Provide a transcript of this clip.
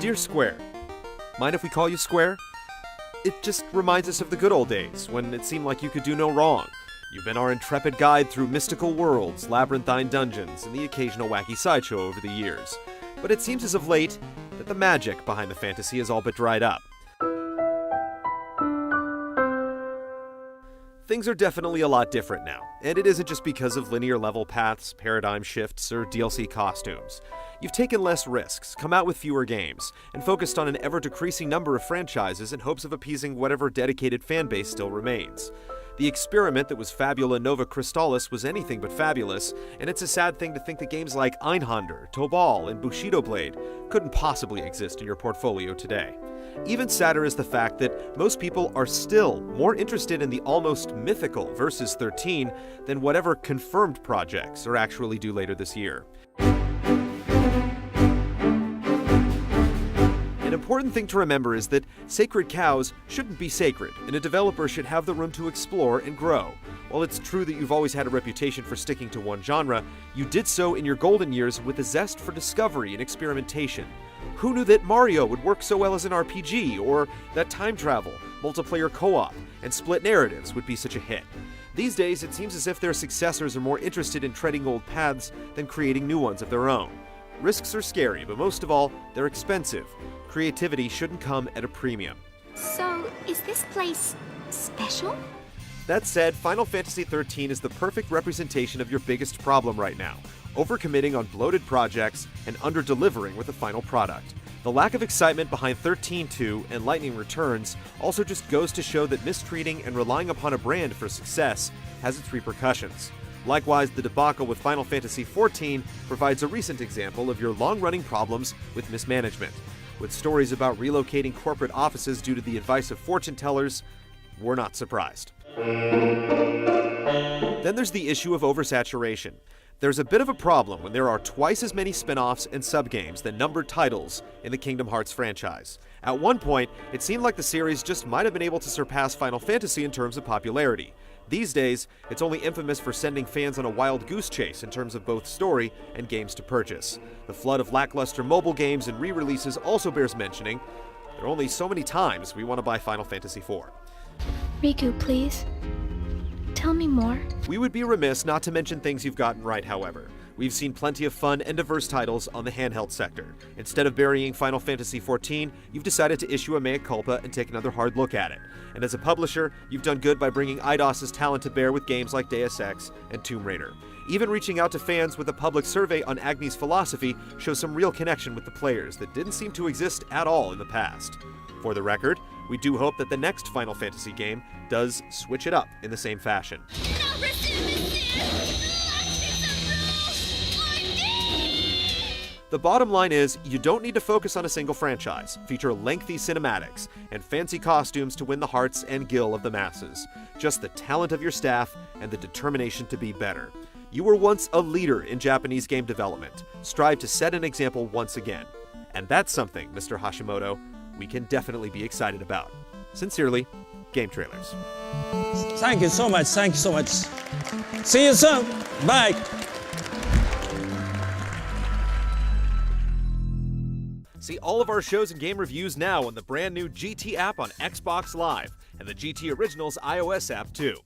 Dear Square, mind if we call you Square? It just reminds us of the good old days, when it seemed like you could do no wrong. You've been our intrepid guide through mystical worlds, labyrinthine dungeons, and the occasional wacky sideshow over the years. But it seems as of late that the magic behind the fantasy has all but dried up. Things are definitely a lot different now, and it isn't just because of linear level paths, paradigm shifts, or DLC costumes. You've taken less risks, come out with fewer games, and focused on an ever-decreasing number of franchises in hopes of appeasing whatever dedicated fanbase still remains. The experiment that was Fabula Nova Crystallis was anything but fabulous, and it's a sad thing to think that games like Einhander, Tobal, and Bushido Blade couldn't possibly exist in your portfolio today. Even sadder is the fact that most people are still more interested in the almost mythical Versus 13 than whatever confirmed projects are actually due later this year. An important thing to remember is that sacred cows shouldn't be sacred, and a developer should have the room to explore and grow. While it's true that you've always had a reputation for sticking to one genre, you did so in your golden years with a zest for discovery and experimentation. Who knew that Mario would work so well as an RPG, or that time travel, multiplayer co-op, and split narratives would be such a hit? These days, it seems as if their successors are more interested in treading old paths than creating new ones of their own. Risks are scary, but most of all, they're expensive. Creativity shouldn't come at a premium. So, is this place special? That said, Final Fantasy XIII is the perfect representation of your biggest problem right now: overcommitting on bloated projects and under-delivering with the final product. The lack of excitement behind 13-2 and Lightning Returns also just goes to show that mistreating and relying upon a brand for success has its repercussions. Likewise, the debacle with Final Fantasy XIV provides a recent example of your long-running problems with mismanagement. With stories about relocating corporate offices due to the advice of fortune tellers, we're not surprised. Then there's the issue of oversaturation. There's a bit of a problem when there are twice as many spin-offs and subgames than numbered titles in the Kingdom Hearts franchise. At one point, it seemed like the series just might have been able to surpass Final Fantasy in terms of popularity. These days, it's only infamous for sending fans on a wild goose chase in terms of both story and games to purchase. The flood of lackluster mobile games and re-releases also bears mentioning. There are only so many times we want to buy Final Fantasy IV. Riku, please. Tell me more. We would be remiss not to mention things you've gotten right, however. We've seen plenty of fun and diverse titles on the handheld sector. Instead of burying Final Fantasy XIV, you've decided to issue a mea culpa and take another hard look at it. And as a publisher, you've done good by bringing Eidos's talent to bear with games like Deus Ex and Tomb Raider. Even reaching out to fans with a public survey on Agni's philosophy shows some real connection with the players that didn't seem to exist at all in the past. For the record, we do hope that the next Final Fantasy game does switch it up in the same fashion. The bottom line is, you don't need to focus on a single franchise, feature lengthy cinematics, and fancy costumes to win the hearts and gill of the masses. Just the talent of your staff and the determination to be better. You were once a leader in Japanese game development. Strive to set an example once again. And that's something, Mr. Hashimoto, we can definitely be excited about. Sincerely, Game Trailers. Thank you so much. Thank you so much. See you soon. Bye. See all of our shows and game reviews now on the brand new GT app on Xbox Live, and the GT Originals iOS app too.